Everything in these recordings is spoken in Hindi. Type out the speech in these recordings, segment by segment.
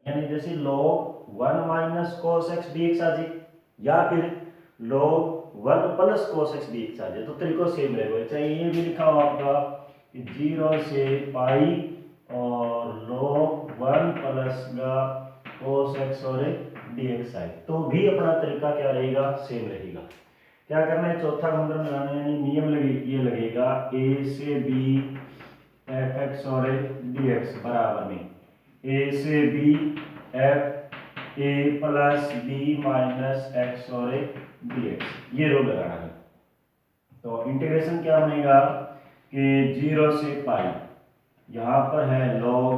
यानी जैसे log 1 minus cos x D x आ जाए या फिर log 1 plus cos x D x आ जाए, तो तरीका सेम रहेगा। चाहे ये भी लिखा हो आपका कि 0 से पाई और log 1 प्लस का कोस एक्स और डी एक्स आए, तो भी अपना तरीका क्या रहेगा, सेम रहेगा। क्या करना है, चौथा गुणधर्म लगाना है, यानी नियम लगे ये लगेगा a से b एफ एक्स और डी एक्स बराबर में a से b एफ ए प्लस बी माइनस एक्स और डी एक्स, ये रूल लगाना है। तो इंटीग्रेशन क्या बनेगा कि 0 से पाई, यहाँ पर है log,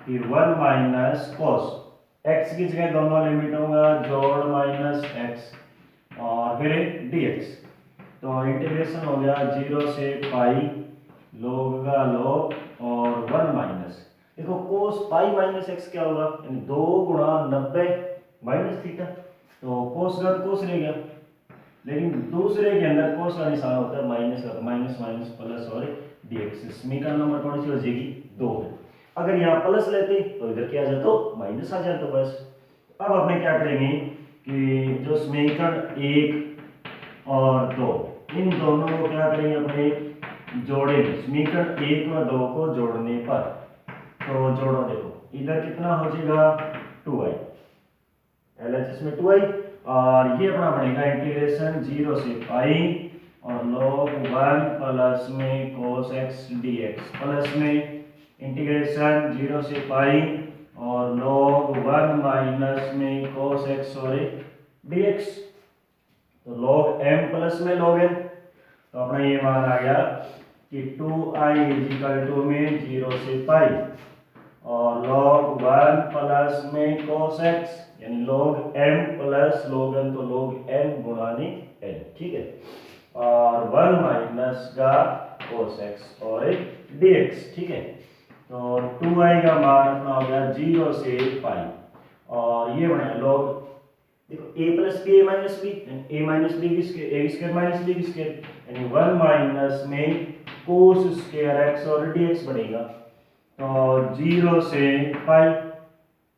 फिर 1 माइनस कोस एक्स की जगह दोनों लिमिट होगा जोड़ माइनस एक्स और फिर dx। तो इंटीग्रेशन हो गया 0 से पाई log का log और 1 माइनस, देखो कोस पाई माइनस एक्स क्या होगा, यानी 2 गुणा 90 माइनस थीटा, तो कोस का कोस रह गया, लेकिन दूसरे के अंदर कोस का निशान होता है माइनस का, माइनस माइनस प्लस और dx। समीकरण नंबर कौन सी हो जाएगी, 2 है। अगर यहाँ प्लस लेते तो इधर क्या आ जाए, तो माइनस आ जाए, तो बस। अब अपने क्या करेंगे कि जो समीकरण 1 और 2, इन दोनों को क्या करेंगे अपने जोड़ेंगे, समीकरण 1 और 2 को जोड़ने पर, तो जोड़ो, देखो इधर कितना हो जाएगा 2i, LHS में 2i, और ये अपना बनेगा इंटीग्रेशन 0 से पाई और log 1 प्लस में cos x dx प्लस में इंटीग्रेशन 0 से पाई और log 1 माइनस में cos x और dx, तो log m प्लस में log n, तो अपना ये मान आ गया कि 2i इजिकल टू में 0 से पाई और log 1 प्लस में cos x, यानी log m plus log n, तो log m गुणा n, ठीक है, और 1 माइनस का cos x और dx, ठीक है। तो 2i का मान अपना हो गया 0 से पाई और ये बना log, देखो a plus B a minus B, a minus B a square minus B square, यानी 1 माइनस में कोस स्क्वायर x और dx बनेगा। तो 0 से पाई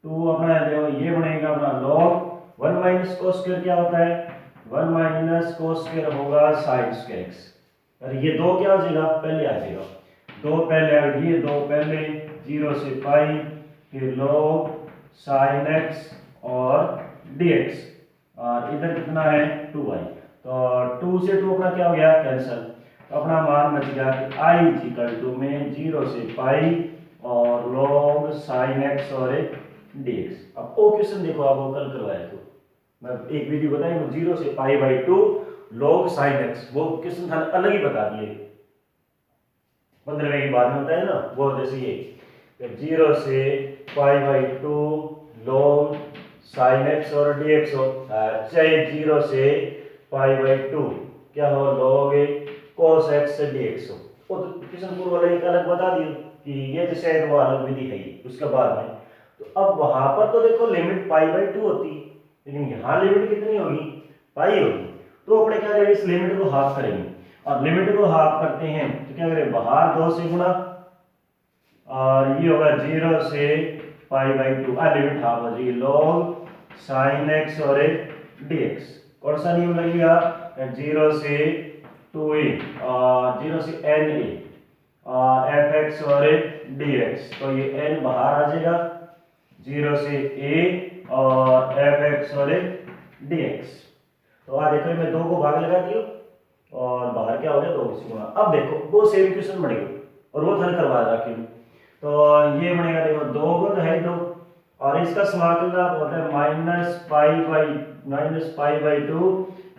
2 अपना देखो ये बनेगा अपना log 1 माइनस कोस स्क्वायर क्या होता है, 1 माइनस कोस स्क्वायर होगा साइन स्क्वायर x, और ये 2 क्या हो जाएगा, पहले आ जाएगा, 2 पहले, अगर ये 2 पहले 0 से पाई फिर log साइन x और dx, और इधर कितना है 2i, तो 2 से 2 अपना क्या हो गया कैंसिल, तो अपना मान बच गया कि i इक्वल टू में 0 से पाई और log साइन x और dx। अब वो क्वेश्चन देखो, आप वो कल करवाया, तो मैं एक वीडियो बताई 0 से pi by 2 log sine x, वो क्वेश्चन था अलग ही बता दिए, 15वें के बाद में होता है ना वो, जैसे ये 0 से pi by 2 log sine x और dx हो, चाहे 0 से पाई बाई 2 क्या हो log cos x dx हो, वो तो क्वेश्चन पूर्व वाला एक अलग बता दिया कि ये जैसे है, वो अलग विधि है उसके बाद में। तो अब वहां पर तो देखो लिमिट पाई बाई 2 होती है, लेकिन यहाँ लिमिट कितनी होगी, पाई होगी, तो अपने क्या करेंगे, इस लिमिट को हाफ करेंगे, और लिमिट को हाफ करते हैं तो क्या करें, बाहर 2 से गुणा, और ये होगा 0 से पाई बाई 2, लिमिट हाफ हो जाएगी log साइन x और dx, कौन सा नियम लगेगा, 0 से 2a और 0 से n a और एफ एक्स और dx, तो ये n बाहर आ जाएगा 0 से a और एफ एक्स और dx। तो आ देखो मैं 2 को भाग लगा दियो और बाहर क्या हो गया 2 से गुणा। अब देखो वो सेम क्वेश्चन बनेगा और वो हल करवा रखी, तो ये बनेगा, देखो 2 गुण है 2 और इसका समाकलन आप होता है माइनस पाई बाई 2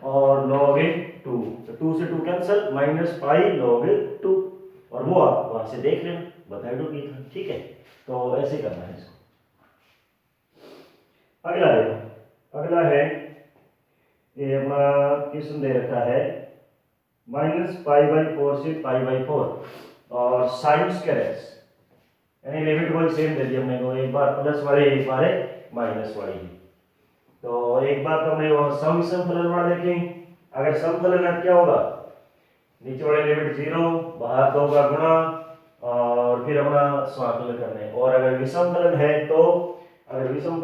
और log 2, तो 2 से 2 कैंसिल, माइनस पाई log 2, और वो आप वहां से देख लेना, बता दो कि था, ठीक है। तो ऐसे करना है इसको। अगला देखो, अगला है ये अपना क्वेश्चन दे रखा है माइनस पाई बाई 4 से पाई बाई 4 और साइन स्क्वायर एक्स, यानी लिमिट वही सेम दे दी हमने को, एक बार प्लस वाली एक बार माइनस वाली। तो एक बार तो हमने वो समफलन वाला देखें, अगर समफलन है क्या होगा, नीचे वाले लिमिट 0 बाहर 2 का गुणा और फिर अपना समाकलन करना है, और अगर विषम फलन है तो अगर विषम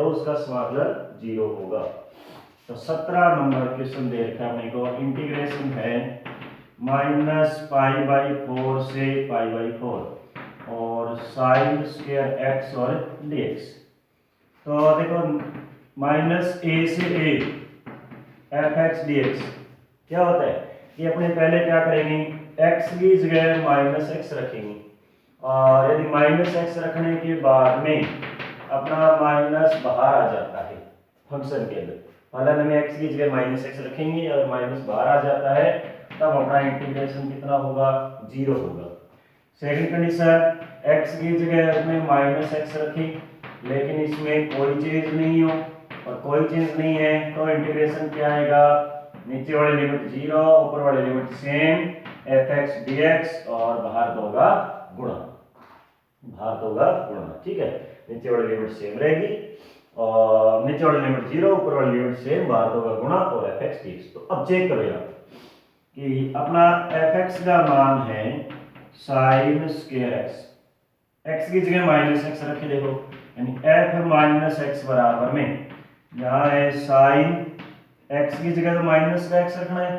उसका समाकलन 0 होगा। तो 17 नंबर क्वेश्चन दे रखा है अपने को, इंटीग्रेशन है -π/4 से π/4 और साइन स्क्वायर एक्स और dx। तो देखो -a से a fx dx क्या होता है कि अपने पहले क्या करेंगे, x की जगह -x रखेंगे और यदि -x रखने के बाद में अपना माइनस बाहर आ जाता है फंक्शन के अंदर, फलन में x की जगह -x रखेंगे और माइनस बाहर आ जाता है, तब अपना इंटीग्रेशन कितना होगा, 0 होगा। सेकंड कंडीशन, x की जगह अपने -x रखें लेकिन इसमें कोई चेंज नहीं हो और कोई चेंज नहीं है तो इंटीग्रेशन क्या आएगा, नीचे वाली लिमिट 0 ऊपर वाली लिमिट सेम fx dx और बाहर दोगा गुणा, ठीक है। नीचे वाली लिमिट सेम रहेगी और नीचे वाली लिमिट 0 ऊपर वाली लिमिट सेम, बाहर दोगा गुणा और fx dx। तो अब चेक करो यार कि अपना fx का मान है साइन स्क्वायर x की जगह -x रखे, देखो यानी f -x बराबर में यहाँ है साइन x की जगह तो माइनस का x रखना है,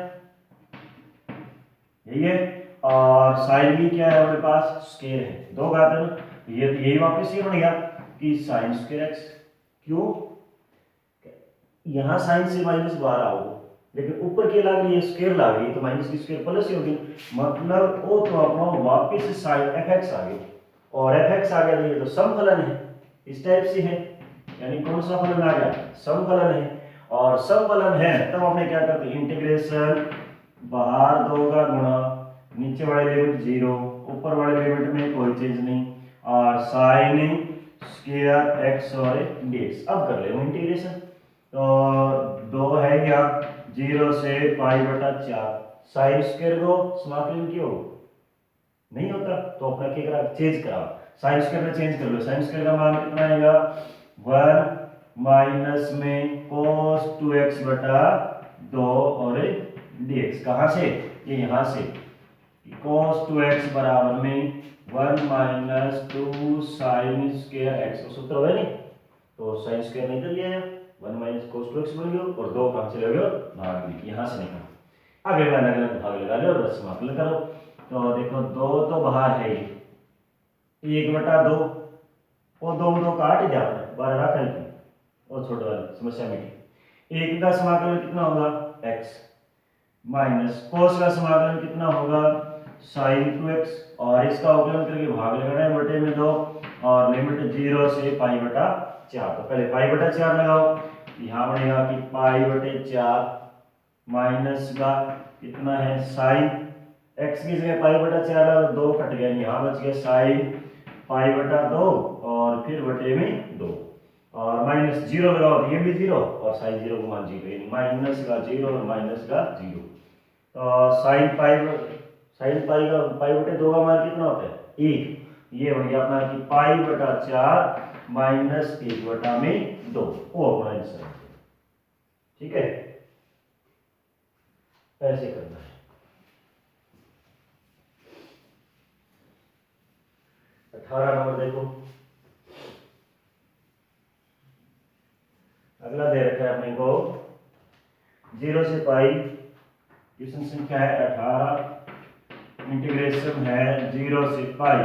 यही है, और साइन भी क्या है हमारे पास, स्क्वायर है, दो घात है ना, तो ये यही वापस ये बन गया कि साइन स्क्वायर x। क्यों, यहाँ साइन से माइनस बाहर आओगे लेकिन ऊपर की लाग रही है स्क्वायर लाग रही है तो माइनस की स्क्वायर प्लस ही होगी, मतलब वो तो अपना वापस साइन fx आ गया और fx आ गया, तो समफलन है, इस टाइप से है, यानी कौन सा फलन आ गया, समफलन है। और समफलन है तब हमने क्या करते हैं, इंटीग्रेशन बाहर दोगा गुणा, नीचे वाली लिमिट 0 ऊपर वाली लिमिट में कोई चीज नहीं और साइन स्क्वायर एक्स और dx। अब कर ले इंटीग्रेशन, तो 2 है क्या, 0 से π/4 साइन स्क्वायर को समाकलन क्यों नहीं होता, तो अपना क्या करा, चेंज करा, साइन स्क्वायर में चेंज कर लो। साइन स्क्वायर का मान कितना आएगा, 1 माइनस में cos 2x/2 और dx। कहाँ से, ये यहाँ से, cos 2x बराबर में 1 माइनस 2 साइन स्क्वायर x, तो सूत्र है नहीं, तो साइन स्क्वायर नहीं कर लिया, 1 माइनस cos 2x बन गया और 2 कहाँ से लगे, भाग भी, यहाँ से निकाल, आगे अलग अलग भाग लगा लो और बस समाकलन करो। तो देखो 2 तो बाहर है, 1/2 और 2 काट ही जाता है, 12 रखा ही और छोटे वाली समस्या मिटी। 1 का समाकलन कितना होगा, x माइनस cos का समाकलन कितना होगा, sin 2x और इसका अवकलन करके भाग लगाना है बटे में 2 और लिमिट 0 से π/4। तो पहले π/4 लगाओ, यहाँ बनेगा कि π/4 माइनस का कितना है साइन x की जगह π/4 लगा, 2 कट गया, यहाँ बच गया साइन π/2 और फिर बटे में 2 और माइनस 0 लगाओ तो ये भी 0 और साइन 0 को मान 0, यानी माइनस का 0 और माइनस का 0। तो साइन पाई का π/2 का मान कितना होता है 1, ये बन गया अपना कि π/4 माइनस 1/2 वो अपना आंसर, ठीक है, ऐसे करना है। 18 नंबर देखो, अगला दे रखा है अपने को 0 से पाई, क्वेश्चन संख्या है 18, इंटीग्रेशन है 0 से पाई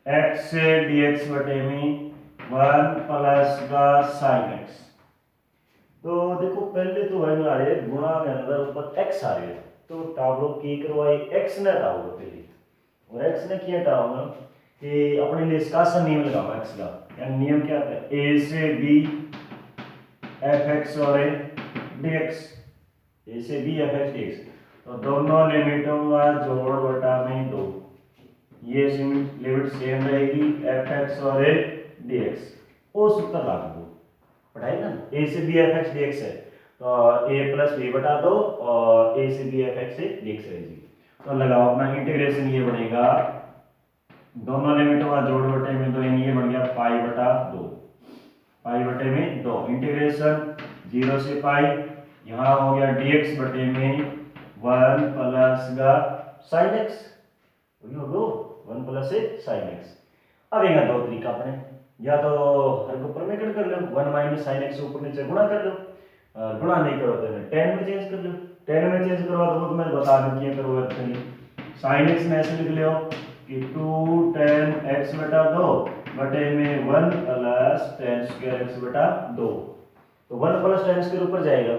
x से dx बटे में 1 प्लस का साइन x। तो देखो पहले तो है ना ये गुणा के अंदर ऊपर x आ रही है, तो टावलो की करवाई x ने टावलो पहले, और x ने किया टावलो कि अपने लिए इसका सा नियम लगाओ x का, यानी नियम क्या है, a से b fx और dx, a से b fx dx, तो दोनों लिमिटों का जोड़ बटा में 2, ये लिमिट सेम रहेगी fx और dx, वो सूत्र लागू पढ़ाई ना, a से b fx dx है तो a प्लस b बटा 2 और a से b fx से dx रहेगी। तो लगाओ अपना इंटीग्रेशन, ये बनेगा दोनों लिमिटों का जोड़ बटे में 2, यानी ये बन गया π/2, π/2 इंटीग्रेशन 0 से पाई, यहाँ हो गया dx बटे में 1 प्लस का sine x, 1 plus sine x। अब यहाँ दो तरीका अपने, या तो हर को ऊपर में कर लो वन माइनस साइन एक्स ऊपर नीचे गुणा कर लो, गुणा नहीं करो तो टेन में चेंज कर लो, टेन में चेंज करवा तो मैं बता दूं क्या करो साइन एक्स में ऐसे लिख लो कि 2 tan x बटा 2 बटे में 1 प्लस tan स्क्वायर x बटा 2, तो 1 प्लस tan स्क्वायर ऊपर जाएगा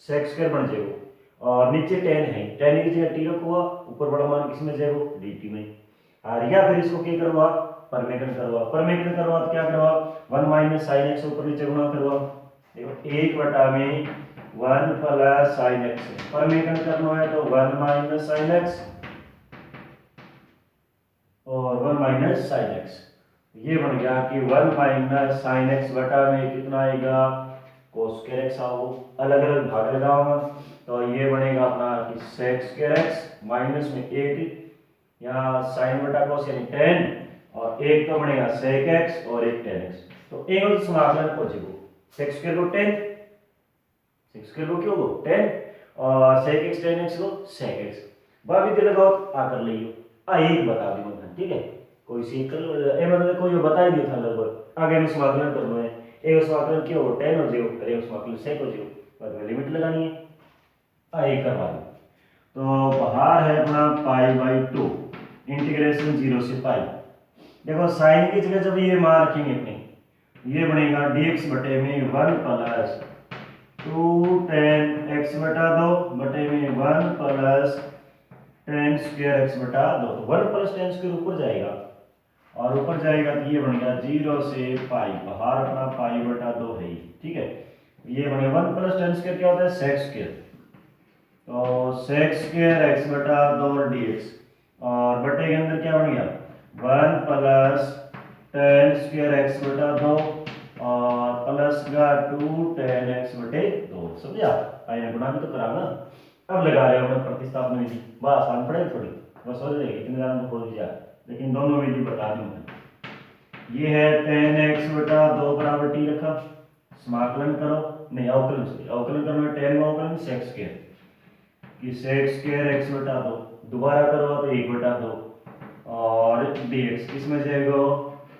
sec स्क्वायर बन जाएगा और नीचे tan है, tan की जगह t रखो, ऊपर बड़ा मान किस में जाएगा dt में, और या फिर इसको क्या करवा परमेकन करवा तो क्या करवा 1 माइनस साइन एक्स ऊपर नीचे गुणा करवा, देखो 1 बटा में 1 प्लस साइन एक्स परमेकन करना है तो 1 माइनस साइन एक्स और 1 माइनस साइन एक्स, ये बन गया कि 1 माइनस साइन एक्स बटा में कितना आएगा कोस स्क्वायर एक्स आओ, अलग अलग भाग लगाऊंगा तो ये बनेगा अपना कि सेक स्क्वायर एक्स माइनस में 1 यहाँ साइन बटा कोस यानी tan और एक तो बनेगा सेक एक्स और एक tan एक्स, तो एक और समाकलन हो जाएगा सेक स्क्वायर को tan, सेक स्क्वायर को क्यों हो tan और सेक एक्स tan एक्स को सेक एक्स, बाकी दिल लगाओ आकर लियो आ एक बता दी मतलब, ठीक है कोई सी कर ए मतलब कोई बता ही दिया था लगभग, आगे में समाकलन करना है, एक समाकलन क्या हो tan हो जाओ और एक समाकलन सेक हो जाओ, बाद में लिमिट लगानी है आ एक करवा दो, तो बाहर है अपना π/2 इंटीग्रेशन 0 से पाई, देखो साइन की जगह जब ये मान रखेंगे अपने ये बनेगा dx बटे में 1 प्लस 2 tan x बटा 2 बटे में 1 प्लस tan स्क्वायर x बटा 2, तो 1 प्लस tan स्क्वायर ऊपर जाएगा और ऊपर जाएगा तो ये बनेगा 0 से पाई, बाहर अपना π/2 है ही, ठीक है ये बनेगा 1 प्लस tan स्क्वायर क्या होता है सेक स्क्वायर, तो सेक स्क्वायर x बटा 2 dx और बटे के अंदर क्या बन गया 1 प्लस tan स्क्वायर x बटा 2 और प्लस का 2 tan x बटे 2, समझा आइए गुणा भी तो कराना, अब लगा रहे हो प्रतिस्थापन विधि बस आसान पड़ेगी थोड़ी बस हो जाएगी, इतने ज्यादा तो खोल दिया लेकिन दोनों विधि बता दूं मैं, ये है tan x बटा 2 बराबर t रखा, समाकलन करो नहीं अवकलन से अवकलन करना है tan में अवकलन सेक स्क्वायर कि सेक स्क्वायर x बटा 2 दोबारा करो तो 1 बटा 2 और dx इसमें जाएगा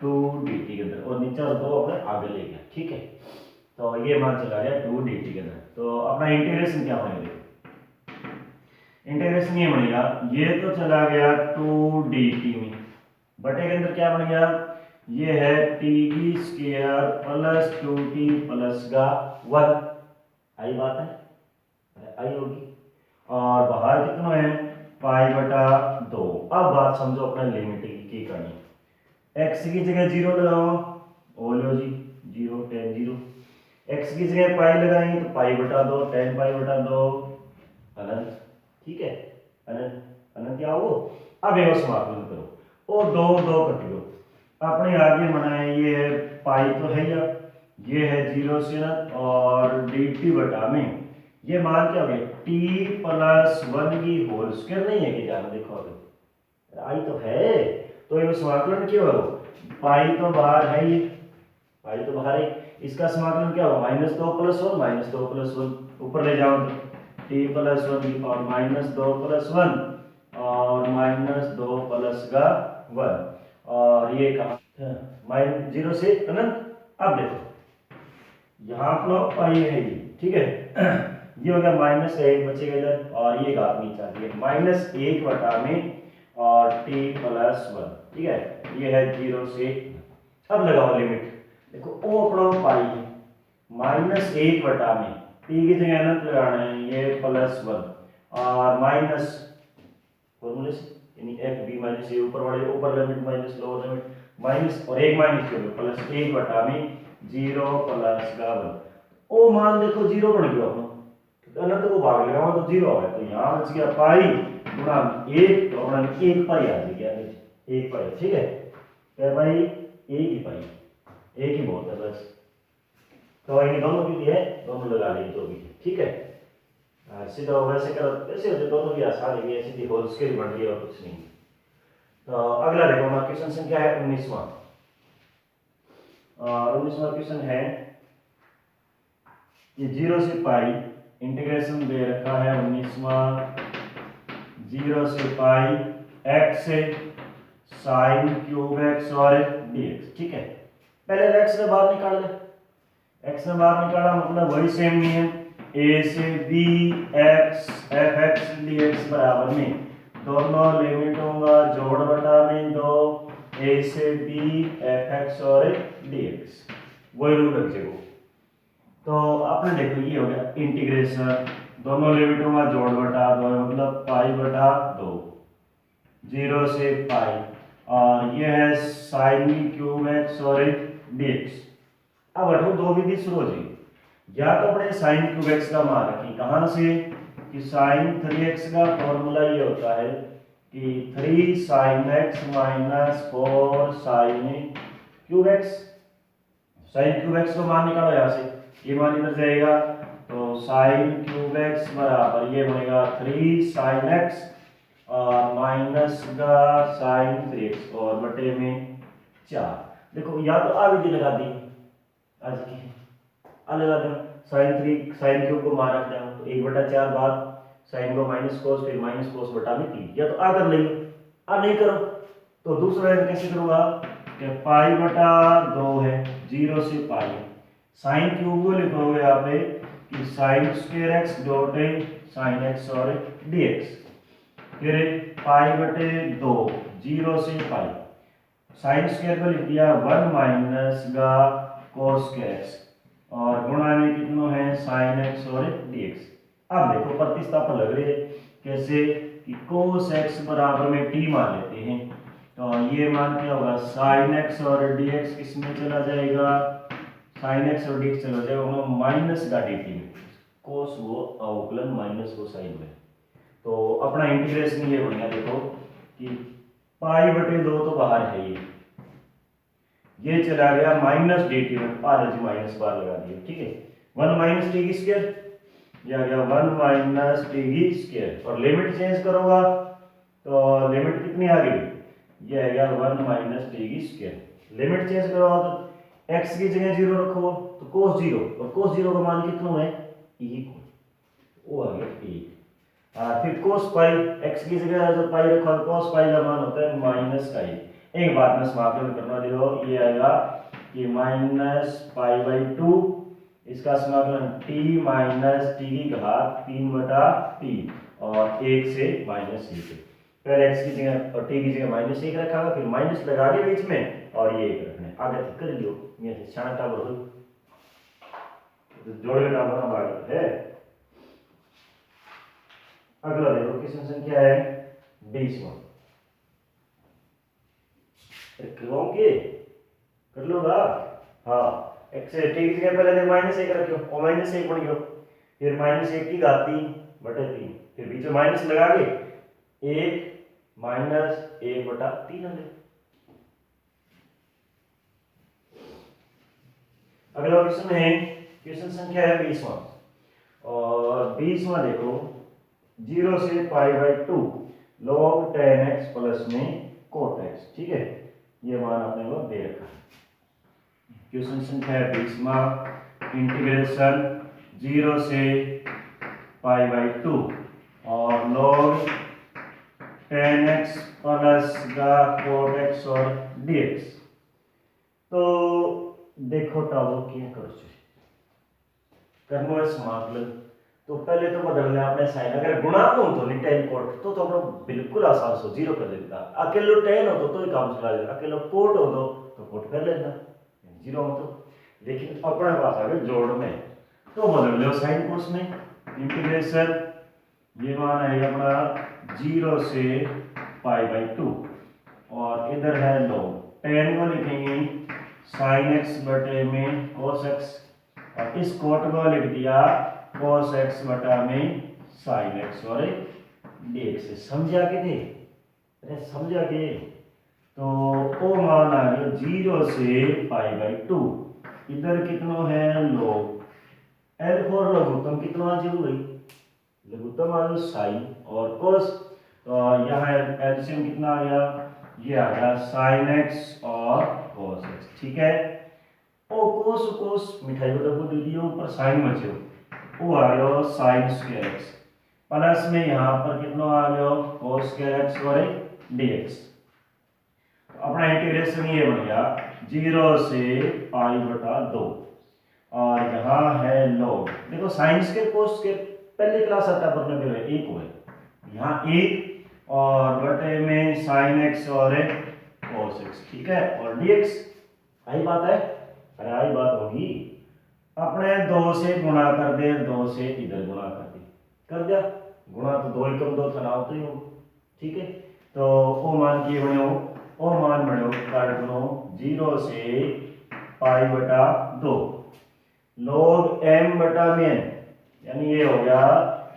2 dt के अंदर और नीचे और 2 अपने आगे ले गया, ठीक है तो ये मान चला गया 2 dt के अंदर, तो अपना इंटीग्रेशन क्या बनेगा इंटीग्रेशन ये बनेगा ये तो चला गया 2 dt में बटे के अंदर क्या बन गया ये है t square plus 2t plus का 1, आई बात है आई होगी और बाहर कितना है π/2, अब बात समझो अपना लिमिट की करनी, x की जगह 0 लगाओ ओ लो जी 0 tan 0, x की जगह पाई लगाएंगे तो π/2 tan π/2 अनंत, ठीक है अनंत अनंत क्या हो, अब एक समाकलन करो और 2 2 कटियो अपने आगे बनाए ये है पाई तो है या ये है 0 से अनंत और dt बटा में ये मान क्या हो गया t प्लस 1 की होल स्क्वायर नहीं है कि जाना देखो अगर आई तो है तो ये समाकलन क्यों है पाई तो बाहर है ये पाई तो बाहर है, इसका समाकलन क्या होगा -2 + 1 -2 + 1 ऊपर ले जाओ t प्लस 1 की पावर -2 + 1 और -2 प्लस का 1 और ये कहा 0 से अनंत, अब देखो यहाँ पर पाई है ये, ठीक है ये हो गया -1 बचेगा इधर और ये घात नीचे आ गई -1 बटा में और t प्लस 1, ठीक है ये है 0 से, अब लगाओ लिमिट देखो ओ अपना पाई है -1 बटा में t की जगह अनंत लगाना है ये +1 और माइनस फॉर्मूले से यानी f b माइनस a ऊपर वाले ऊपर limit minus lower limit minus और एक माइनस के प्लस 1 बटा में 0 प्लस का 1, ओ मान देखो 0 बन गया अपना अनंत को भाग लगाओ तो 0 आ गया, तो यहाँ बच गया पाई गुणा 1 तो अपना 1 पाई आ गया नीचे 1 पाई, ठीक है क्या भाई 1 ही पाई 1 ही बहुत है बस, तो ये दोनों की है दोनों लगा लेंगे जो भी, ठीक है सीधा वैसे करो ऐसे हो दोनों की आसान है ऐसे ही होल स्केल बन गई और कुछ नहीं, तो अगला देखो हमारा क्वेश्चन संख्या है 19वां, 19वां क्वेश्चन है ये 0 से पाई इंटीग्रेशन दे रखा है 19वां 0 से पाई x से साइन क्यूब x और dx, ठीक है पहले x से बाहर निकाल ले, एक्स में बाहर निकाला मतलब वही सेम नियम, ए से B X F X D X बराबर में दोनों लिमिटों का जोड़ बटा में दो ए से बी एफ एक्स और डी एक्स, वही रूल रखिएगा। तो आपने देखो ये हो गया इंटीग्रेशन, दोनों लिमिटों का जोड़ बटा दो मतलब पाई बटा दो, 0 से पाई, और ये है साइन क्यूब एक्स और डी एक्स। अब हटो दो विधि शुरू हो जाएगी, या तो अपने साइन क्यूब एक्स का मान रखें, कहाँ से कि साइन 3x का फॉर्मूला ये होता है कि 3 sine x minus 4 sine cube x. Sine cube x को मान निकालो यहाँ से, ये मान इधर जाएगा, तो साइन क्यूब एक्स बराबर ये बनेगा 3 साइन एक्स और माइनस का साइन 3x और बटे में 4। देखो या तो आ विधि लगा दी आज की, लगा दो साइन क्यूब को मान रख दो तो 1/4 बाद साइन को माइनस कोस फिर माइनस कोस बटा में 3, या तो आ कर लो, आ नहीं करो तो दूसरा कैसे करूँगा कि पाई बटा 2 है 0 से पाई, साइन क्यूब को लिखोगे यहाँ पे कि sine square x dot sine x और dx, फिर पाई बटे 2 0 से पाई, साइन स्क्वायर को लिख दिया 1 माइनस का कोस एक्स और गुणा में कितना है साइन एक्स और dx। अब देखो प्रतिस्थापन लग रही है कैसे कि कोस एक्स बराबर में t मान लेते हैं, तो ये मान क्या होगा साइन एक्स और dx किस में चला जाएगा, साइन एक्स और dx चला जाएगा माइनस का dt में, कोस वो अवकलन माइनस वो साइन में। तो अपना इंटीग्रेशन ये बन गया देखो कि पाई बटे 2 तो बाहर है, ये चला गया माइनस dt में, पार माइनस बार लगा दिया, ठीक है 1 माइनस टी स्क्वायर, ये आ गया 1 माइनस टी स्क्वायर, और लिमिट चेंज करोगा तो लिमिट कितनी आ गई, ये आ गया 1 minus t square. Limit change करोगा तो x की जगह 0 रखो तो cos 0, और cos 0 का मान कितना है 1, वो आ गया 1। फिर cos पाई, x की जगह जब पाई रखो cos पाई का मान होता है माइनस का 1। एक बात में समाकलन करना देखो, ये आएगा कि माइनस पाई बाई 2, इसका समाकलन t माइनस टी की घात 3/3 और 1 से माइनस 1। पहले x की जगह और t की जगह माइनस 1 रखा हुआ, फिर माइनस लगा के बीच में और ये 1 रखना है, आगे कर लियो, ये से छाना टावर हो तो जोड़े का बना भाग है। अगला देखो क्वेश्चन संख्या है 20वां, क्योंकि कर लोगा हाँ x से t की जगह पहले माइनस 1 रखियो और माइनस 1 बन गयो, फिर माइनस 1 की घात 3/3, फिर बीच में माइनस लगा के 1 माइनस 1/3 हो गया। अगला क्वेश्चन है क्वेश्चन संख्या है 20वां, और 20वां देखो 0 से pi by 2 log 10x plus में cot x, ठीक है ये मान आपने को दे रखा है। क्वेश्चन संख्या है 20वां, इंटीग्रेशन 0 से पाई बाई 2 और log 10x प्लस का cot x और dx। तो देखो टावो क्या करो करना है समाकलन, तो पहले तो बदलना आपने साइन, अगर गुणा हो तो नहीं tan cot तो अपना बिल्कुल आसान से 0 कर देता, अकेले tan हो तो ही काम चला जाएगा, अकेले cot हो तो cot कर लेना 0 हो तो। लेकिन अपने पास आ गए जोड़ में, तो बदल लो साइन कोस में, इंटीग्रेशन ये मान आएगा अपना 0 से पाई बाई 2 और इधर है log, tan को लिखेंगे साइन एक्स बटे में cos x और इस कोट को लिख दिया cos x बटा में साइन x और dx। समझा के थे, अरे समझा के, तो ओ मान आ गया 0 से पाई बाई 2, इधर कितना है log, L फॉर लघुत्तम कितना आ जाएगा, लघुत्तम आ गया साइन और cos, तो यहाँ एलसीएम कितना आ गया, ये आ गया साइन एक्स और cos x, ठीक है। ओ कोस मिठाई को डब्बू दे दियो, ऊपर साइन बचे वो आ गया साइन स्क्वायर x प्लस में यहाँ पर कितना आ गया cos स्क्वायर x और dx। अपना इंटीग्रेशन ये बन गया 0 से पाई बटा 2 और यहाँ है log। देखो साइन स्क्वायर कोस स्क्वायर पहली क्लास आता है अपने में एक हुए, यहाँ एक और बटे में साइन एक्स और एक कोस एक्स, ठीक है। और dx आई बात है, अरे आई बात होगी, अपने 2 से गुणा कर दे, 2 से इधर गुणा कर दे, कर दिया गुणा, तो 2 एकम 2 था तो ही हो, ठीक है। तो ओ मान की बनो, ओ मान बनो काट बनो 0 से पाई बटा 2 log m बटा में n, यानी ये हो गया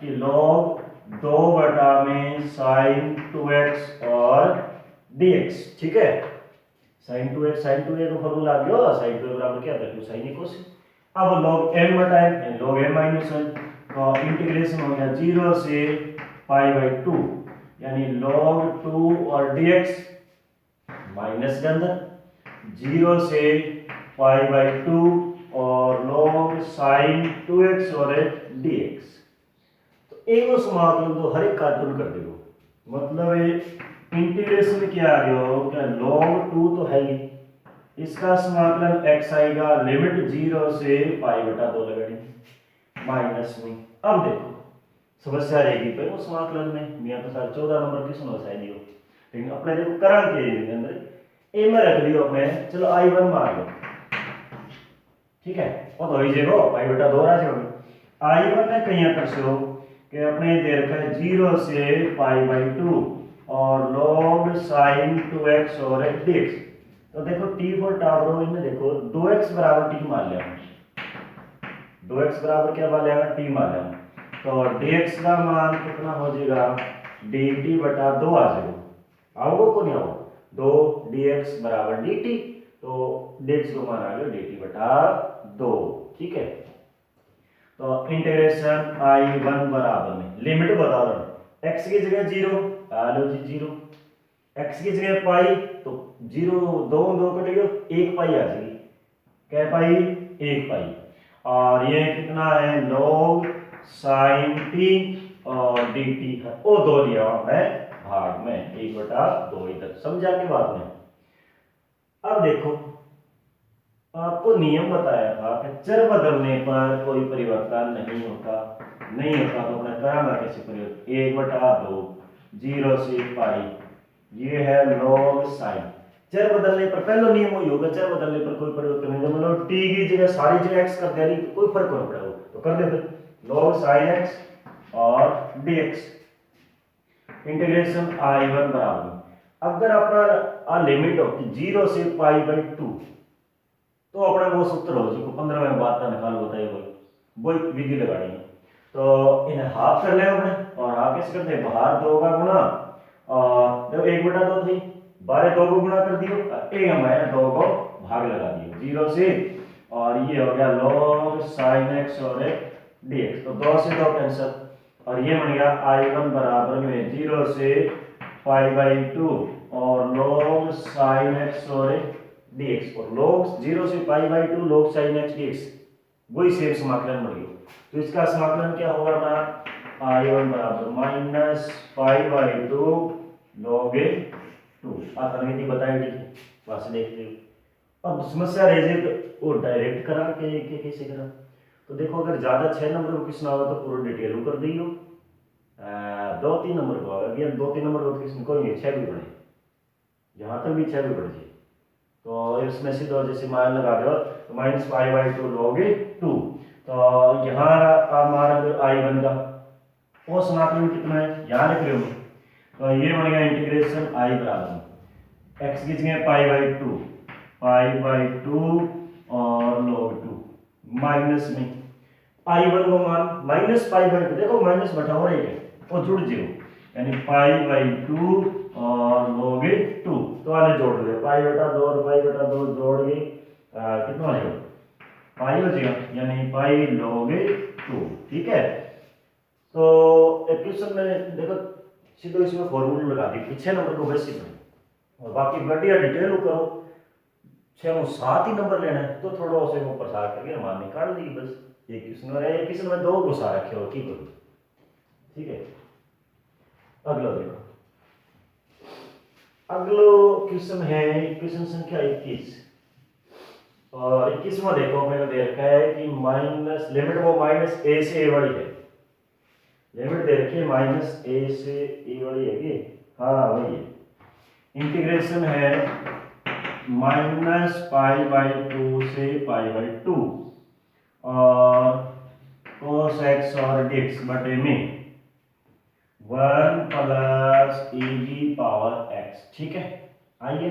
कि log 2 बटा में साइन 2x और dx, ठीक है। साइन 2x का फॉर्मूला आ गया, साइन 2 बराबर क्या था, साइन कोस। अब log m बटा m यानी log m माइनस 1, तो इंटीग्रेशन हो गया 0 से पाई बाई 2, यानी log 2 और dx माइनस के अंदर 0 से पाई बाई 2 और log साइन 2x और dx। तो एक समाकलन तो हर एक कार्टून कर देगा, मतलब इंटीग्रेशन क्या आ गया हो, क्या log 2 तो है ही, इसका समाकलन x आएगा, लिमिट 0 से पाई बटा 2 लगानी माइनस में। अब देखो समस्या रहेगी पे वो समाकलन में, मैं तो सारे 14 नंबर की समस्या दियो, लेकिन अपने देखो करा के अंदर ए में रख लियो अपने, चलो i1 मान लो, ठीक है, और तो इजेगो पाई बटा 2 राज होगी। i1 ने कहीं कर सो कि अपने दे रखा है 0 से पाई बाई 2 और log sin 2x और dx। तो देखो t फॉर टावर इनमें देखो 2x बराबर t मान लिया, 2x बराबर क्या मान लिया, t मान लिया, तो dx का मान कितना हो जाएगा, dt बटा 2 आ जाएगा, आओगे को नहीं आओ 2 dx बराबर dt, तो dx को मान आ गया dt बटा 2, ठीक है। तो इंटीग्रेशन i1 बराबर में लिमिट बता दो, x की जगह 0 आ लो जी 0, x की जगह पाई तो 0 2 2 कटेगा 1 पाई आ जाएगी, क्या पाई 1 पाई, और ये कितना है log sin t और dt है, वो 2 लिया हमने भाग में 1 बटा 2 इधर, समझा की बात में। अब देखो आपको नियम बताया था कि चर बदलने पर कोई परिवर्तन नहीं होता, नहीं होता तो अपने कराना कैसे परिवर्तन, 1 बटा 2 0 से पाई, ये है log sin। चर बदलने पर पहला नियम वही होगा, चर बदलने पर कोई परिवर्तन नहीं, मतलब t की जगह सारी जगह x कर दिया तो कोई फर्क नहीं पड़ेगा, तो कर दे फिर log sin x और dx इंटीग्रेशन i1 बराबर, अगर अपना लिमिट हो 0 से पाई बाई 2 तो अपना वो सूत्र हो जिसको 15 में बात का निकाल होता है वही विधि लगानी है। तो इन्हें हाफ कर ले अपने, और हाफ कैसे करते हैं, बाहर 2 का गुणा और जब 1 बटा 2 थी बाहर 2 को गुणा कर दियो, एक हमारे 2 को भाग लगा दियो 0 से, और ये हो गया log sin x और dx, तो 2 से 2 कैंसिल, और ये बन गया i1 बराबर में 0 से पाई बाई 2 और log sin x और dx, और log 0 से pi by 2 log sin x dx वही सेम समाकलन बन गया। तो इसका समाकलन क्या होगा ना, i1 बराबर माइनस पाई बाई 2 log 2, आसानी बताई थी बस देख लियो। अब समस्या रह जाए तो वो डायरेक्ट करा के कैसे करा, तो देखो अगर ज़्यादा 6 नंबर को किसना होगा तो पूरा डिटेल कर दियो, 2-3 नंबर को अगर ये 2-3 नंबर को किसने कोई नहीं 6 भी बढ़े, जहाँ तक भी 6 भी बढ़ जाए, तो इसमें से दो जैसे मान लगा दो तो माइनस पाई बाई 2 लोगे 2, तो यहाँ हमारा i1 का वो समाकलन कितना है यहाँ लिख रहे हो, तो ये बन गया इंटीग्रेशन i बराबर x की जगह पाई बाई 2 और log 2 माइनस में i1 को मान माइनस पाई बाई 2, देखो माइनस बैठा हो रही है वो जुड़ जाओ, यानी पाई बाई 2 और log 2, तो आने जोड़ दे पाई बटा 2 और पाई बटा 2 जोड़ के कितना हो जाएगा पाई हो जाएगा, यानी पाई log 2, ठीक है। तो एक क्वेश्चन में देखो सीधे इसमें फॉर्मूला लगा दी 6 नंबर को वैसे ही, और बाकी बढ़िया डिटेल करो, 6 में 7 ही नंबर लेना है तो थोड़ा उसे वो प्रसार करके मान निकाल दी बस, एक क्वेश्चन में एक क्वेश्चन में 2 घुसा रखे हो की करो, ठीक है। अगला देखो, अगला क्वेश्चन है क्वेश्चन संख्या 21, और 21वां देखो मेरे को दे रखा है कि माइनस लिमिट वो माइनस ए से ए वाली है, लिमिट दे रखी है माइनस ए से ए वाली है कि हाँ वही है। इंटीग्रेशन है -π/2 से π/2 और cos x और dx बटे में 1 प्लस e पावर x, ठीक है। आइए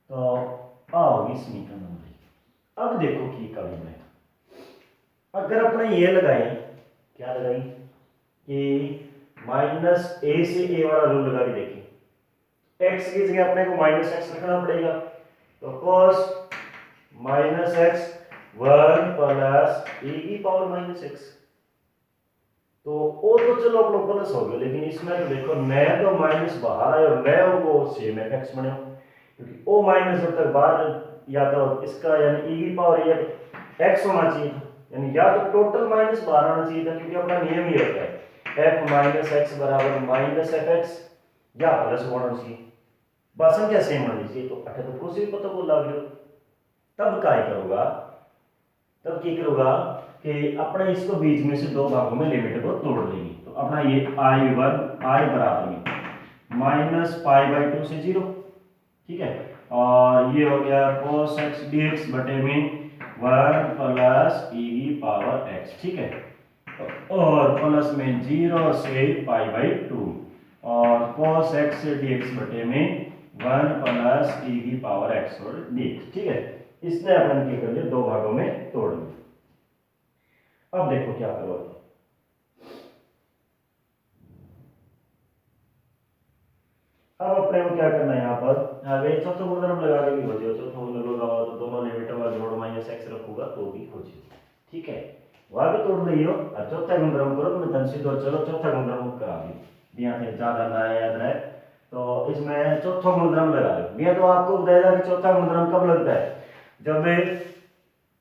तो आओ इस समीकरण नंबर। अब देखो कि कभी में अगर अपने ये लगाएं, क्या लगाएं कि माइनस ए से ए वाला रूल लगा के देखें, x की जगह अपने को माइनस एक्स रखना पड़ेगा, तो cos minus x 1 plus e power minus x, तो वो तो चलो अपना प्लस हो गया, लेकिन इसमें तो देखो न तो माइनस बाहर आए और न वो सेम है एक्स बने, क्योंकि ओ माइनस जब तक बाहर या तो इसका यानी e पावर या एक्स होना चाहिए था, यानी या तो टोटल माइनस बाहर आना चाहिए था, क्योंकि अपना नियम ही होता है f माइनस एक्स बराबर माइनस एफ एक्स या प्लस होना चाहिए, बस संख्या सेम होनी चाहिए। तो अठे तो कुछ भी पता बोल लग लो, तब क्या करूंगा, तब क्या करूंगा कि अपने इसको बीच में से दो भागों में लिमिट को तोड़ देंगे, तो अपना ये I1 I बराबर में -π/2 से 0, ठीक है, और ये हो गया cos x dx बटे में 1 प्लस e पावर x, ठीक है, और प्लस में 0 से π/2 और cos x dx बटे में 1 प्लस e पावर x और dx, ठीक है। इसने अपन क्या कर लिया, दो भागों में तोड़ दिया। अब देखो क्या करो, अब अपने को क्या करना है, यहाँ पर आगे चौथा गुणधर्म लगा के भी हो जाए, चौथा गुणधर्म लगाओ तो दोनों लिमिट का जोड़ माइनस एक्स रखूंगा तो भी हो जाए, ठीक है, वहां भी तोड़ लियो और चौथा गुणधर्म करो तो मैं धन सीधो चलो चौथा गुणधर्म करा दी यहाँ से ज्यादा ना याद रहे, तो इसमें चौथा गुणधर्म लगा लो। मैं तो आपको बताया कि चौथा गुणधर्म कब लगता है, जब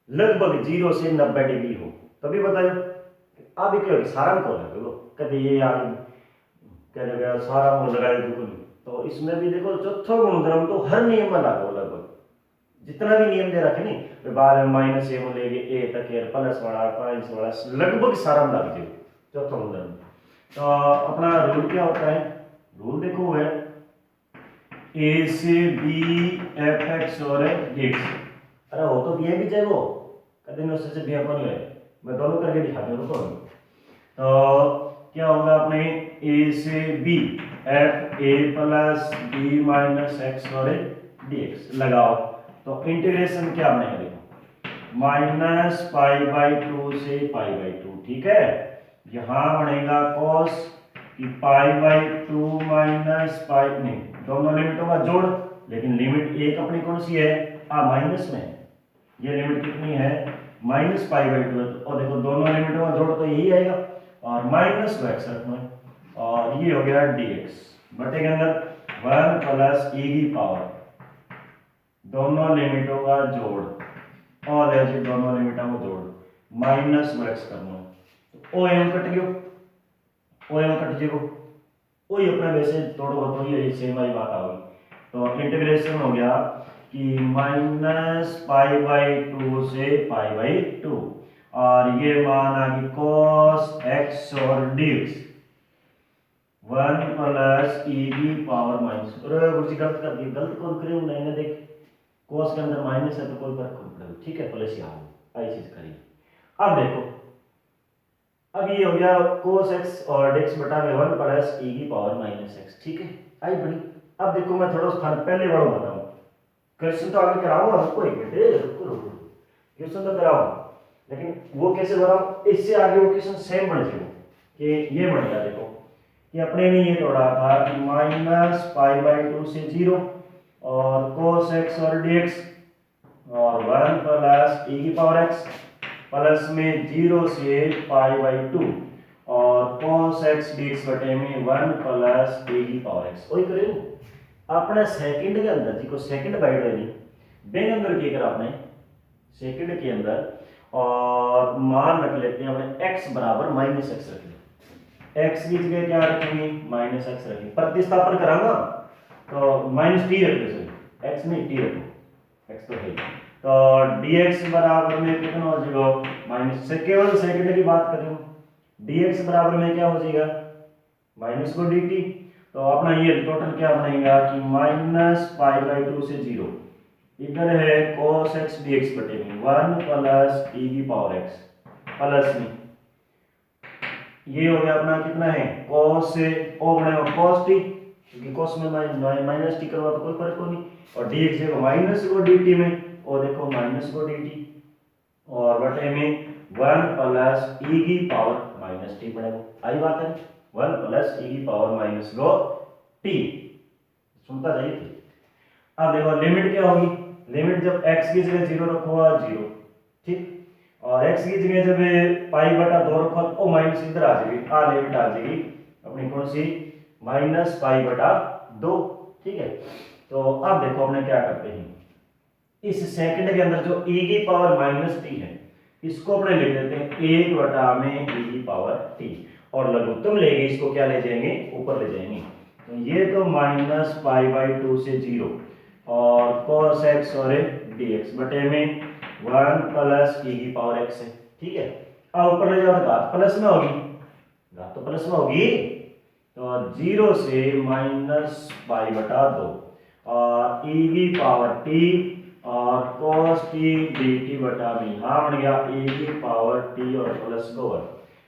लगभग 0 से 90 डिग्री हो, तभी बताइए। अब क्या सारा को लगो कभी ये यार क्या लगा सारा को लगाए बिल्कुल, तो इसमें भी देखो चौथा गुणधर्म तो हर नियम में लागू, लगभग जितना भी नियम दे रखे नहीं, तो बाद में माइनस ए लेके ए तक प्लस वाला माइनस वाला लगभग सारा में लग जाए चौथा गुणधर्म। तो अपना रूल क्या होता है, रूल देखो है ए से बी एफ एक्स और एक्स, अरे वो तो बी भी जाएगा कभी नहीं, उससे बी अपन है, मैं दोनों करके दिखा दूँ रुको। तो क्या होगा अपने ए से B F A plus B minus x और dx लगाओ, तो इंटीग्रेशन क्या बनेगा देखो -π/2 से π/2, ठीक है, यहां बनेगा cos कि π/2 माइनस π नहीं, दोनों लिमिटों का जोड़, लेकिन लिमिट एक अपनी कौन सी है, माइनस में, ये लिमिट कितनी है -π/2 है, और देखो दोनों लिमिटों का जोड़ तो यही आएगा और माइनस x रखना है, और ये हो गया dx बटे के अंदर 1 प्लस e की पावर, दोनों लिमिटों का जोड़ और ऐसे दोनों लिमिटों का जोड़ माइनस x करना है, तो ओ एम कट गयो, ओ एम कट जेगो, वही अपना वैसे तोड़ो तो ये सेम ही बात आ गई, तो इंटीग्रेशन हो गया कि -π/2 से π/2 और ये मान आ गई cos x और dx 1 प्लस e की पावर माइनस, अरे कुछ गलत कर दी, गलत कौन करे मैंने देख, cos के अंदर माइनस है तो कोई फर्क नहीं पड़ेगा, ठीक है, प्लस यहाँ ऐसी चीज करिए। अब देखो अब ये हो गया cos x और dx बटा में 1 प्लस e की पावर माइनस x, ठीक है, आई बड़ी। अब देखो मैं थोड़ा स्थान पहले वाला बताऊं, क्वेश्चन तो आगे कराऊंगा, रुको एक मिनट, रुको क्वेश्चन तो कराऊंगा, लेकिन वो कैसे बनाऊं, इससे आगे वो क्वेश्चन सेम बन जाएगा कि ये बनेगा देखो कि अपने ने ये तोड़ा था कि -π/2 से 0 और cos x और dx और 1 प्लस e की पावर x प्लस में 0 से π/2 और cos x dx बटे में 1 प्लस e की पावर x, वही करें अपने सेकंड के अंदर जी को सेकंड बाइट है नहीं बेन अंदर क्या करा आपने सेकंड के अंदर, और मान रख लेते हैं अपने x बराबर -x रख लें, x की जगह क्या रखेंगे -x रखेंगे, प्रतिस्थापन कराऊंगा तो -t रख दो, x नहीं t रखो, x तो है तो dx बराबर में कितना हो जाएगा माइनस से, केवल सेकंड की बात कर रहे हूँ, dx बराबर में क्या हो जाएगा माइनस को dt। तो अपना ये टोटल क्या बनेगा कि माइनस पाई बाई 2 से 0, इधर है cos x dx बटे में 1 प्लस e की पावर x प्लस में ये हो गया अपना कितना है cos से o बनेगा cos t, क्योंकि cos में माइनस t करवा तो कोई फर्क नहीं, और dx देखो माइनस को dt में, और देखो माइनस को dt और बटे में 1 प्लस e की पावर माइनस t बनेगा। आई बात है 1 प्लस e की पावर माइनस लो t, सुनता जाइए। अब देखो लिमिट क्या होगी, लिमिट जब x की जगह 0 रखोगा 0, ठीक, और x की जगह जब पाई बटा 2 रखो तो माइनस इधर आ जाएगी, आ लिमिट आ जाएगी अपनी कौन सी माइनस पाई बटा 2, ठीक है। तो अब देखो अपने क्या करते हैं, इस सेकंड के अंदर जो e की पावर माइनस टी है इसको अपने लिख देते हैं 1 बटा में e की पावर t, और लघुत्तम लेंगे इसको क्या ले जाएंगे ऊपर ले जाएंगे, तो ये तो माइनस पाई बाई 2 से 0 और cos x और dx बटे में 1 प्लस e की पावर x है, ठीक है। अब ऊपर ले जाओ तो घात प्लस में होगी, घात तो प्लस में होगी, तो 0 से माइनस पाई बटा 2 और e की पावर t और cos t dt बटा में, यहाँ बन गया e की पावर t और प्लस 2।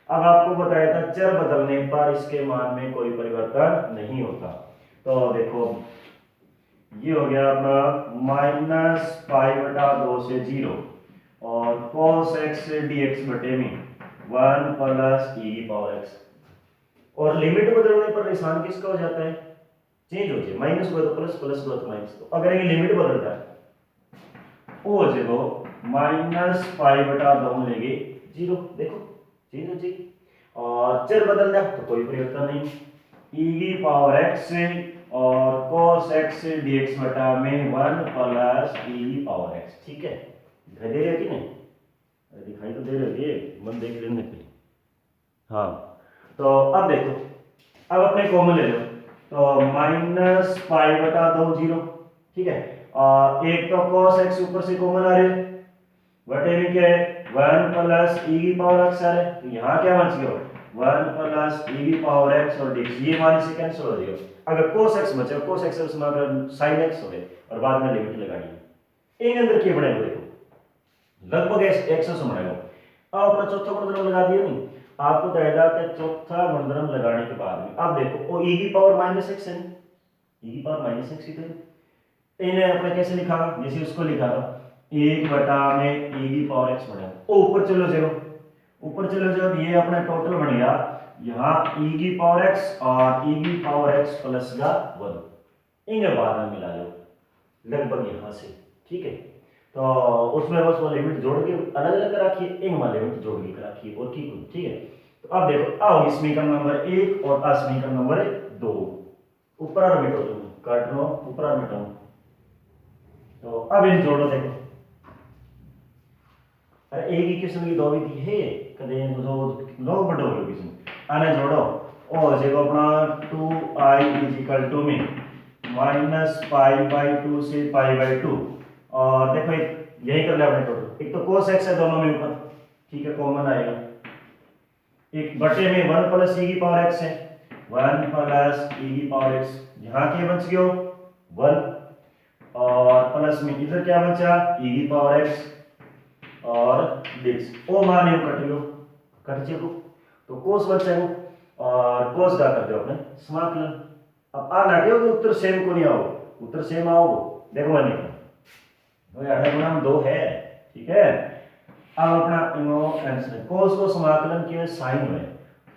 अब आपको बताया था चर बदलने पर इसके मान में कोई परिवर्तन नहीं होता, तो देखो ये हो गया अपना माइनस पाई बटा 2 से 0 और cos x dx बटे में 1 प्लस e की पावर x, और लिमिट बदलने पर निशान किसका हो जाता है चेंज हो जाए, माइनस को तो प्लस, प्लस को तो माइनस, तो अगर ये लिमिट बदलता है वो हो जाएगा माइनस पाई बटा 2 लेंगे 0, देखो चेंज हो जाएगी, और चर बदल जाए तो कोई परिवर्तन नहीं, e की पावर x और cos x dx बटा में 1 प्लस e की पावर x, ठीक है। दिखाई दे रहा है कि नहीं, दिखाई तो दे रही है, मन देख लेने के लिए। हाँ तो अब देखो, अब अपने कॉमन ले लो, तो माइनस पाई बटा 2 0, ठीक है, और एक तो cos x ऊपर से कॉमन आ रहे बटे में क्या है 1 प्लस e की पावर x आ रहा है, तो यहाँ क्या बच गया 1 प्लस e की पावर x और dx, ये मान से कैंसिल हो जाएगा, अगर cos x बचे cos x उसमें अगर sin x हो गए और बाद में लिमिट लगानी है, इन अंदर क्या बनेगा देखो लगभग x से बनेगा। अब अपना चौथा गुणधर्म लगा दिया नहीं, आपको कहेगा कि चौथा गुणधर्म लगाने के बाद में अब देखो वो e की पावर माइनस एक्स है, e की पावर माइनस एक्स ही तो इन्हें अपने कैसे लिखा जैसे उसको लिखा था 1 बटा में e की पावर x बनेगा, ओ ऊपर चलो जाओ, ऊपर चलो जाओ, ये अपना टोटल बन गया यहाँ e की पावर x और e की पावर x प्लस का 1, इन्हें बाद में मिला लो लगभग यहाँ से, ठीक है। तो उसमें बस वो लिमिट जोड़ के अलग अलग रखिए, एक में लिमिट जोड़ के रखिए और ठीक है। तो अब देखो आओ समीकरण नंबर 1 और समीकरण नंबर 2, ऊपर और मिटो तुम काट लो, ऊपर और मिटाओ, तो अब इन जोड़ो देखो, अरे एक ही किस्म की दो भी थी है कदे दो लो बड़ो हो किस्म आने जोड़ो, और देखो अपना 2i इज इक्वल टू में माइनस पाई बाई 2 से पाई बाई 2, और देखो यही कर ले अपने टोटल, एक तो cos x है दोनों में ऊपर, ठीक है, कॉमन आएगा, एक बटे में 1 प्लस e की पावर x है 1 प्लस e की पावर x, यहाँ क्या बच गया 1, और प्लस में इधर क्या बचा e की पावर x और dx, ओ मान कट लो कट चलो, तो cos बचा है और cos का कर दो अपने समाकलन। अब आ ना क्यों उत्तर सेम को नहीं आओ, उत्तर सेम आओ देखो मैंने तो 8 गुणा 2 है, ठीक है। अब अपना इनो आंसर cos को समाकलन किया sin में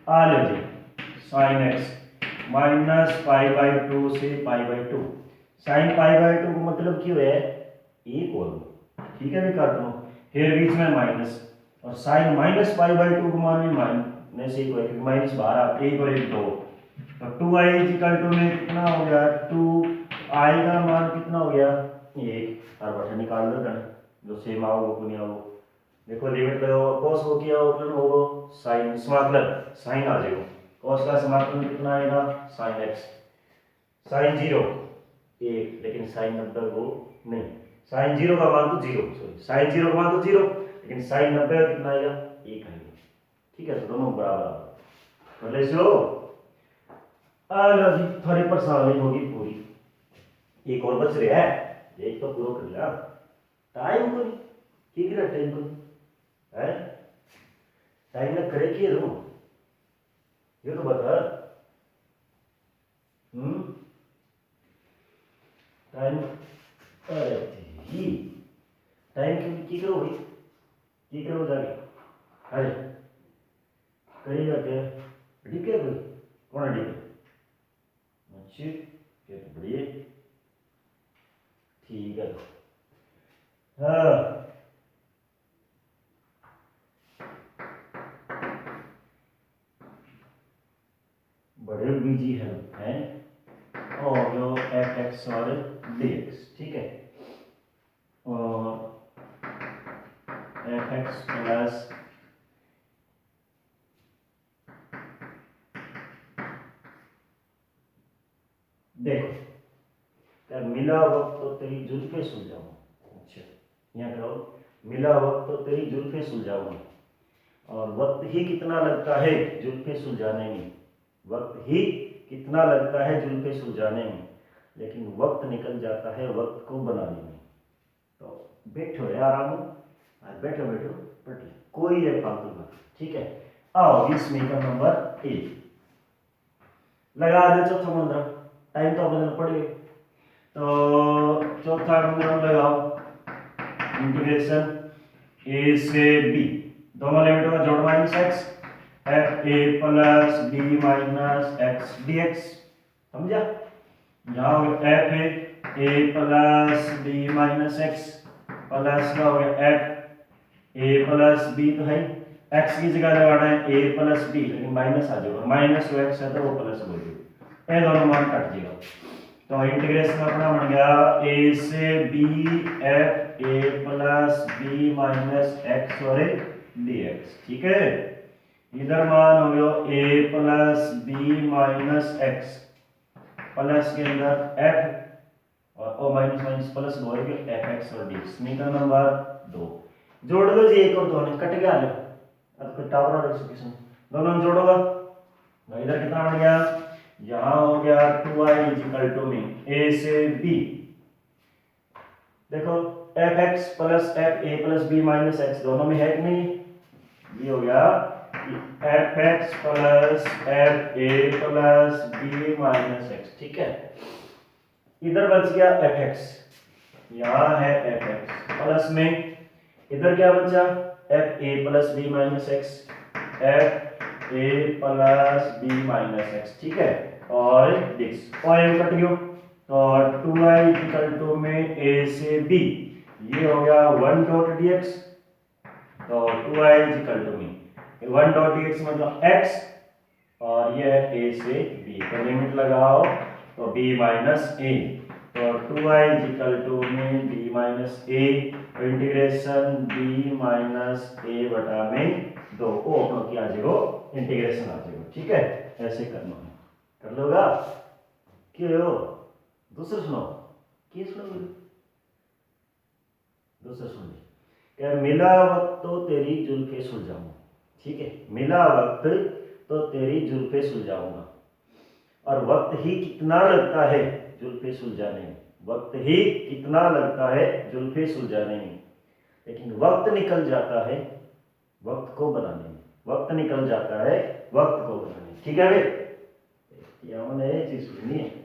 आ लो जी sin x minus pi by 2 से pi by 2, sin pi by 2 को मतलब क्यों है एक और, ठीक है, भी काट लो, फिर बीच में माइनस, और sin माइनस पाई बाई 2 को मान में माइनस एक है क्योंकि माइनस बाहर एक और एक 2, तो 2i इक्वल टू में कितना हो गया 2i का मान कितना हो गया 1, और बटा निकाल दो करना जो सेम आओ वो नहीं आओ, देखो लिमिट लगाओ cos को किया उपलन होगा sin समाकलन sin आ जाएगा, cos का समाकलन कितना आएगा sin x sin 0 1, लेकिन sin 90 वो नहीं, साइन 0 का मान तो 0, सॉरी साइन 0 का मान तो 0, लेकिन साइन 90 का कितना आएगा 1 आएगा। ठीक है, तो दोनों बराबर बोले सो लो जी, थोड़ी परेशानी होगी पूरी। एक और बच रहा है, एक तो पूरा कर लिया। टाइम को नहीं ठीक है, टाइम को है टाइम ना करे कि रू ये तो बता। टाइम अरे ही टाइम की करो भाई, की करो जाके अरे करेगा क्या ठीक है भाई, कौन है ठीक है अच्छी क्या तो बढ़िया ठीक है। हाँ बड़े बीजी हैं और जो एफ एक्स और डी एक्स ठीक है, और एफ एक्स प्लस देखो क्या मिला वक्त तो तेरी जुल्फे सुलझाऊं। अच्छा यहाँ करो, मिला वक्त तो तेरी जुल्फे सुलझाऊं, और वक्त ही कितना लगता है जुल्फे सुलझाने में, वक्त ही कितना लगता है जुल्फे सुलझाने में, लेकिन वक्त निकल जाता है वक्त को बनाने में। तो बैठो यार आराम, बैठो बैठो पढ़ लो, कोई है फालतू बात ठीक है। आओ इसमें का नंबर 1 लगा दे, चौथा मंत्र टाइम तो अपने पड़ गए, तो चौथा मंत्र लगाओ इंटीग्रेशन ए से बी, दोनों लिमिट का जोड़ माइनस एक्स एफ ए plus B minus X D X, समझा। यहाँ हो गया एफ ए plus B minus x plus का हो गया एफ ए प्लस बी, तो है एक्स की जगह लगाना है ए प्लस बी, लेकिन माइनस आ जाएगा, माइनस वो एक्स है तो वो प्लस हो जाएगा, ये दोनों मान कट जाएगा। तो इंटीग्रेशन अपना बन गया ए से B F A plus B minus x और डी एक्स, ठीक है। इधर मान हो गया a plus B minus x plus के अंदर एफ और ओ माइनस माइनस प्लस हो गया एफ एक्स और डी एक्स। समीकरण नंबर 2 जोड़ दो जी, एक और दो ने कट गया, अब कोई टावर और एक्सप्रेशन दोनों जोड़ोगा, इधर कितना बन गया, यहां हो गया 2i इक्वल टू में a से b, देखो fx प्लस एफ ए प्लस बी माइनस एक्स दोनों में है कि नहीं, ये हो गया fx प्लस एफ ए प्लस बी माइनस एक्स, ठीक है। इधर बच गया fx, यहां है fx प्लस में इधर क्या बचा एफ ए plus B minus X F ए प्लस बी माइनस एक्स, ठीक है। और डिक्स और ये कट गयो, तो 2i इक्वल टू में a से b, ये हो गया 1 डॉट dx, तो 2i इक्वल टू में 1 डॉट dx मतलब x, और ये है a से b, तो लिमिट लगाओ तो b माइनस a, तो 2i इक्वल टू में b minus a, integration b minus a बटा में 2 ओ अपना क्या आ जाएगा इंटीग्रेशन आ जाएगा, ठीक है। ऐसे करना है, कर लोगा क्यों हो, दूसरा सुनाओ क्या सुनो, दूसरा सुन क्या, मिला वक्त तो तेरी जुल्फे सुलझाऊंगा, ठीक है, मिला वक्त तो तेरी जुल्फे सुलझाऊंगा, और वक्त ही कितना लगता है जुल्फे सुलझाने में, वक्त ही कितना लगता है जुल्फे सुलझाने में, लेकिन वक्त निकल जाता है वक्त को बनाने में, वक्त निकल जाता है वक्त को बनाने में, ठीक है भाई। ये हमने ये चीज सुनी है।